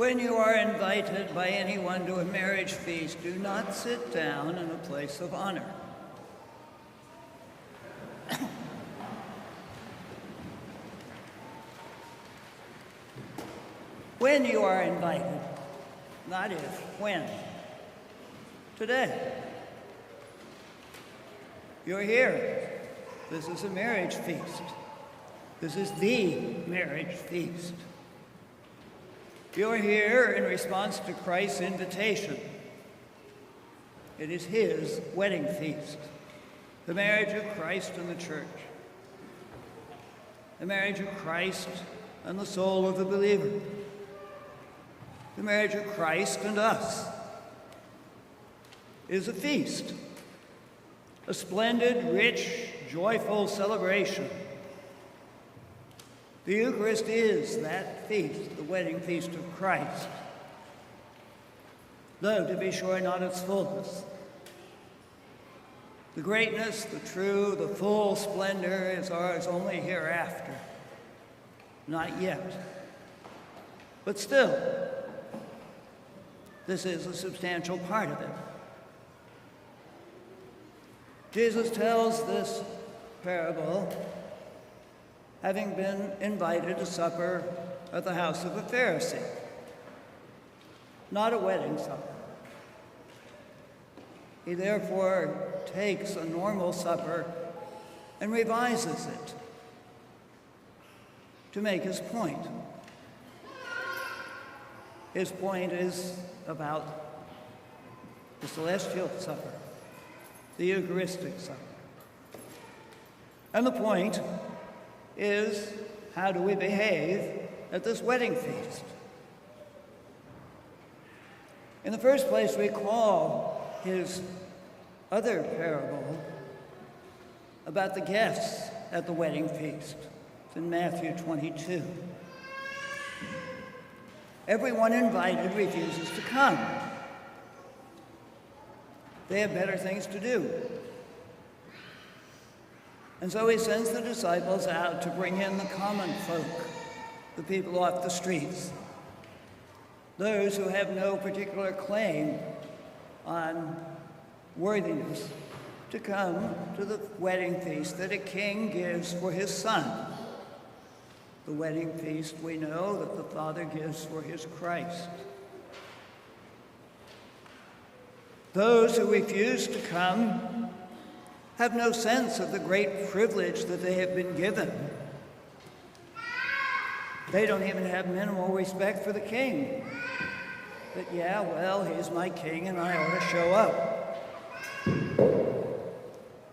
When you are invited by anyone to a marriage feast, do not sit down in a place of honor. When you are invited, not if, when. Today. You're here. This is a marriage feast. This is the marriage feast. You're here in response to Christ's invitation. It is his wedding feast, the marriage of Christ and the church, the marriage of Christ and the soul of the believer, the marriage of Christ and us. Is a feast, a splendid, rich, joyful celebration. The Eucharist is that feast, the wedding feast of Christ, though, to be sure, not its fullness. The greatness, the true, the full splendor is ours only hereafter, not yet. But still, this is a substantial part of it. Jesus tells this parable having been invited to supper at the house of a Pharisee, not a wedding supper. He therefore takes a normal supper and revises it to make his point. His point is about the celestial supper, the Eucharistic supper. And the point is, how do we behave at this wedding feast? In the first place, recall his other parable about the guests at the wedding feast. It's in Matthew 22. Everyone invited refuses to come. They have better things to do. And so he sends the disciples out to bring in the common folk, the people off the streets, those who have no particular claim on worthiness, to come to the wedding feast that a king gives for his son. The wedding feast we know that the Father gives for his Christ. Those who refuse to come have no sense of the great privilege that they have been given. They don't even have minimal respect for the king. But yeah, well, he's my king and I ought to show up.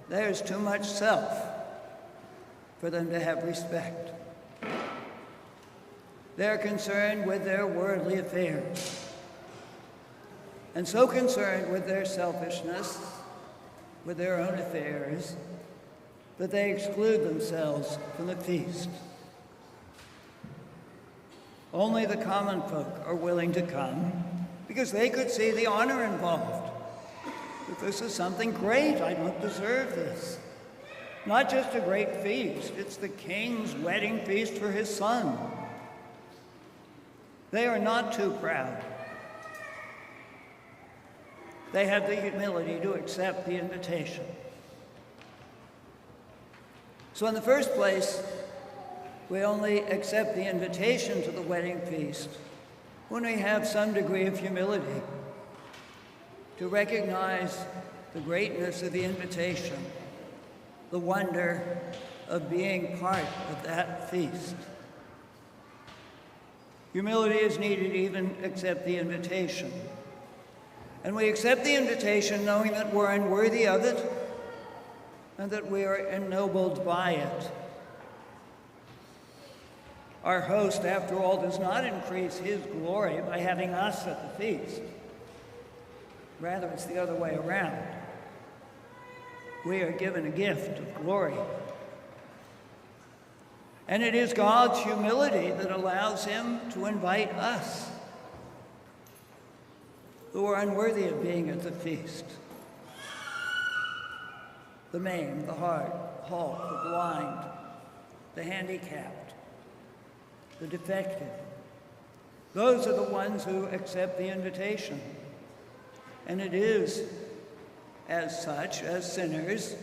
There's too much self for them to have respect. They're concerned with their worldly affairs, and so concerned with their selfishness, with their own affairs, that they exclude themselves from the feast. Only the common folk are willing to come because they could see the honor involved. That this is something great, I don't deserve this. Not just a great feast, it's the king's wedding feast for his son. They are not too proud. They have the humility to accept the invitation. So in the first place, we only accept the invitation to the wedding feast when we have some degree of humility to recognize the greatness of the invitation, the wonder of being part of that feast. Humility is needed to even accept the invitation. And we accept the invitation knowing that we're unworthy of it and that we are ennobled by it. Our host, after all, does not increase his glory by having us at the feast. Rather, it's the other way around. We are given a gift of glory. And it is God's humility that allows him to invite us, who are unworthy of being at the feast. The maimed, the halt, the blind, the handicapped, the defective, Those are the ones who accept the invitation. And it is, as such, as sinners,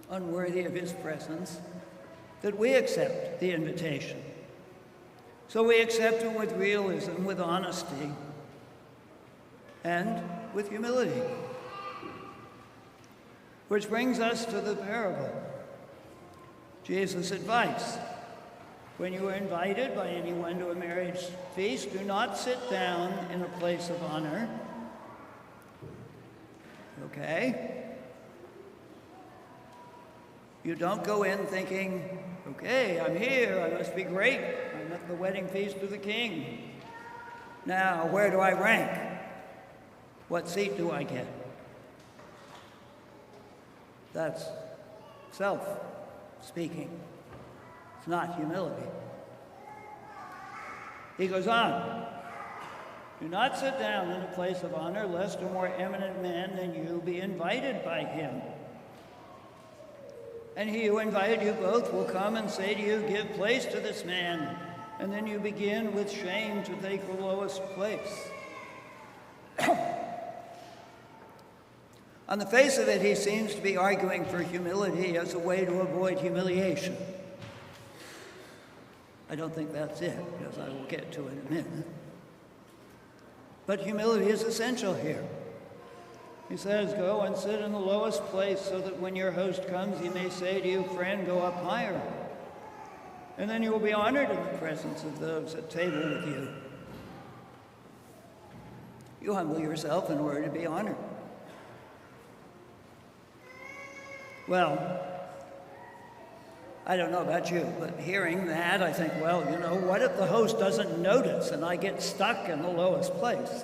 unworthy of his presence, that we accept the invitation. So we accept it with realism, with honesty, and with humility. Which brings us to the parable. Jesus' advice. When you are invited by anyone to a marriage feast, do not sit down in a place of honor. Okay? You don't go in thinking, okay, I'm here, I must be great. I'm at the wedding feast of the king. Now, where do I rank? What seat do I get? That's self-speaking. It's not humility. He goes on, do not sit down in a place of honor, lest a more eminent man than you be invited by him. And he who invited you both will come and say to you, give place to this man. And then you begin with shame to take the lowest place. On the face of it, he seems to be arguing for humility as a way to avoid humiliation. I don't think that's it, as I will get to in a minute. But humility is essential here. He says, go and sit in the lowest place so that when your host comes, he may say to you, friend, go up higher. And then you will be honored in the presence of those at table with you. You humble yourself in order to be honored. Well, I don't know about you, but hearing that, I think, well, you know, what if the host doesn't notice and I get stuck in the lowest place?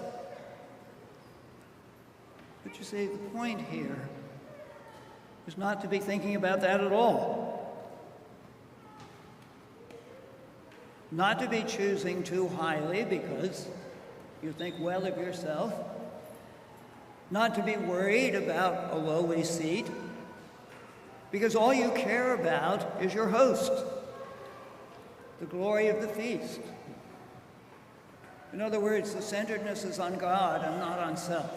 But you see, the point here is not to be thinking about that at all. Not to be choosing too highly because you think well of yourself. Not to be worried about a lowly seat, because all you care about is your host, the glory of the feast. In other words, the centeredness is on God and not on self,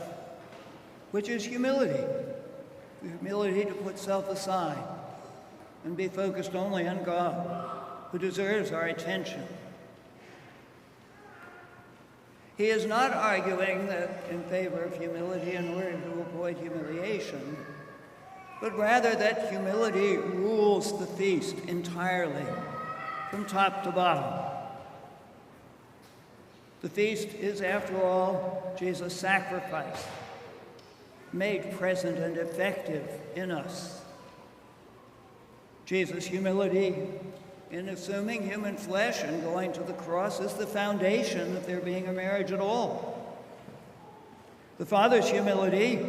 which is humility. The humility to put self aside and be focused only on God, who deserves our attention. He is not arguing that in favor of humility in order to avoid humiliation, but rather that humility rules the feast entirely, from top to bottom. The feast is, after all, Jesus' sacrifice, made present and effective in us. Jesus' humility in assuming human flesh and going to the cross is the foundation of there being a marriage at all. The Father's humility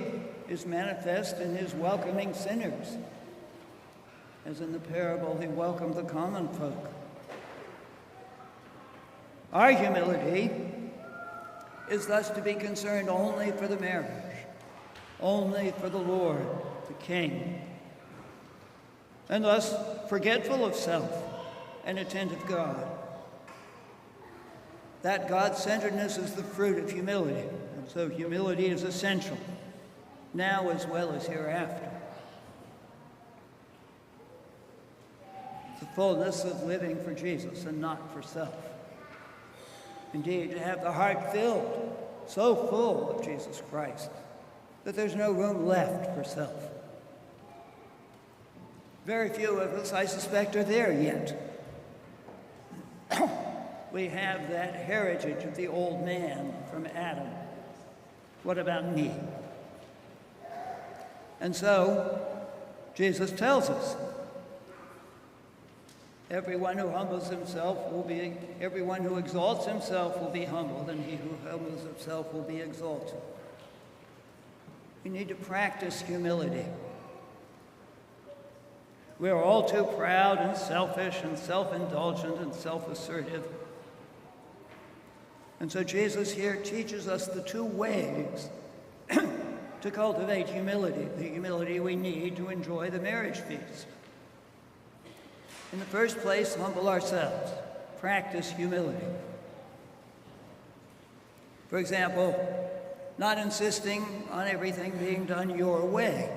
is manifest in his welcoming sinners, as in the parable he welcomed the common folk. Our humility is thus to be concerned only for the marriage, only for the Lord, the King, and thus forgetful of self and attentive God. That God-centeredness is the fruit of humility, and so humility is essential, now as well as hereafter. The fullness of living for Jesus and not for self. Indeed, to have the heart filled, so full of Jesus Christ, that there's no room left for self. Very few of us, I suspect, are there yet. We have that heritage of the old man from Adam. What about me? And so, Jesus tells us, everyone who exalts himself will be humbled, and he who humbles himself will be exalted. We need to practice humility. We are all too proud and selfish and self-indulgent and self-assertive. And so Jesus here teaches us the two ways to cultivate humility, the humility we need to enjoy the marriage feast. In the first place, humble ourselves, practice humility. For example, not insisting on everything being done your way.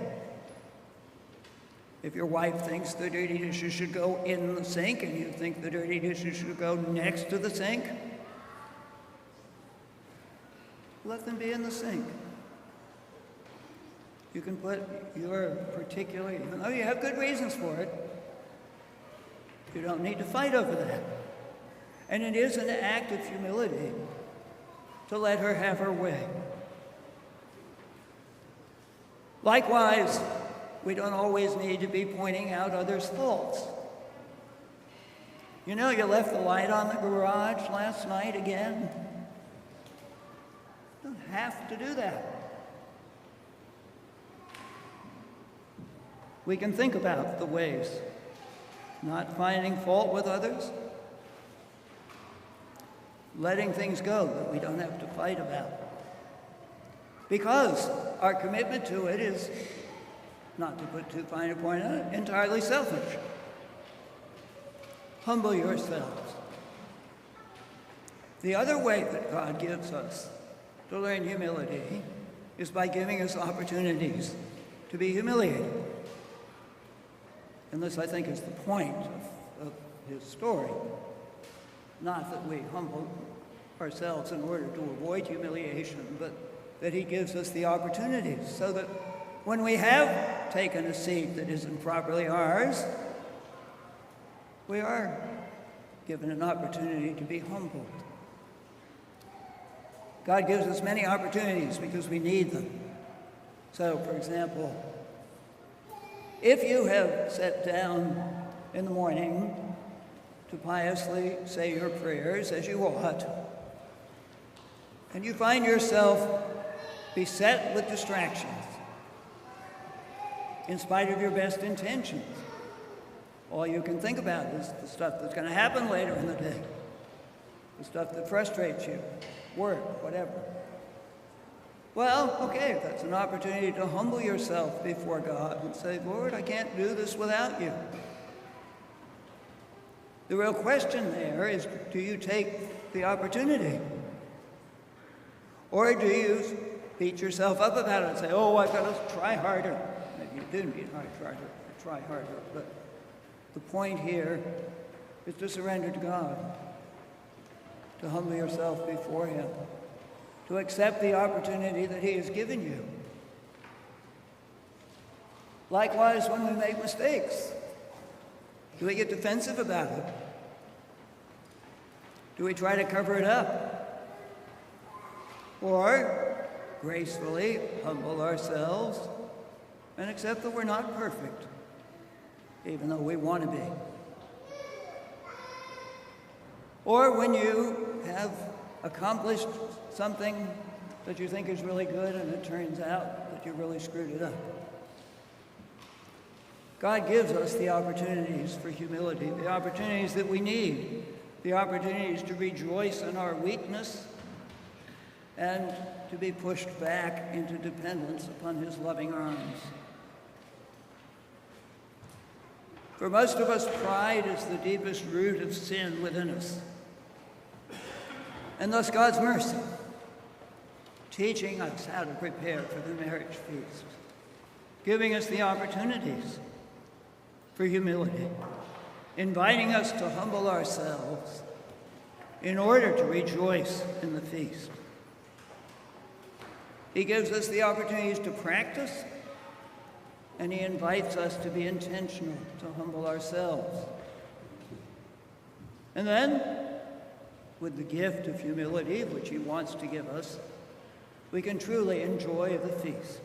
If your wife thinks the dirty dishes should go in the sink and you think the dirty dishes should go next to the sink, let them be in the sink. You can put your particular, even though you have good reasons for it, you don't need to fight over that. And it is an act of humility to let her have her way. Likewise, we don't always need to be pointing out others' faults. You know, you left the light on the garage last night again. You don't have to do that. We can think about the ways, not finding fault with others, letting things go that we don't have to fight about. Because our commitment to it is, not to put too fine a point on it, entirely selfish. Humble yourselves. The other way that God gives us to learn humility is by giving us opportunities to be humiliated. And this, I think, is the point of his story. Not that we humble ourselves in order to avoid humiliation, but that he gives us the opportunities so that when we have taken a seat that isn't properly ours, we are given an opportunity to be humbled. God gives us many opportunities because we need them. So, for example, if you have sat down in the morning to piously say your prayers as you ought, and you find yourself beset with distractions, in spite of your best intentions, all you can think about is the stuff that's going to happen later in the day, the stuff that frustrates you, work, whatever. Well, okay, that's an opportunity to humble yourself before God and say, Lord, I can't do this without you. The real question there is, do you take the opportunity? Or do you beat yourself up about it and say, oh, I've got to try harder? Maybe you do need to try harder, but the point here is to surrender to God, to humble yourself before him, to accept the opportunity that he has given you. Likewise, when we make mistakes, do we get defensive about it? Do we try to cover it up? Or gracefully humble ourselves and accept that we're not perfect, even though we want to be? Or when you have accomplished something that you think is really good and it turns out that you really screwed it up. God gives us the opportunities for humility, the opportunities that we need, the opportunities to rejoice in our weakness and to be pushed back into dependence upon his loving arms. For most of us, pride is the deepest root of sin within us. And thus God's mercy, teaching us how to prepare for the marriage feast, giving us the opportunities for humility, inviting us to humble ourselves in order to rejoice in the feast. He gives us the opportunities to practice, and he invites us to be intentional, to humble ourselves. And then, with the gift of humility, which he wants to give us, we can truly enjoy the feast.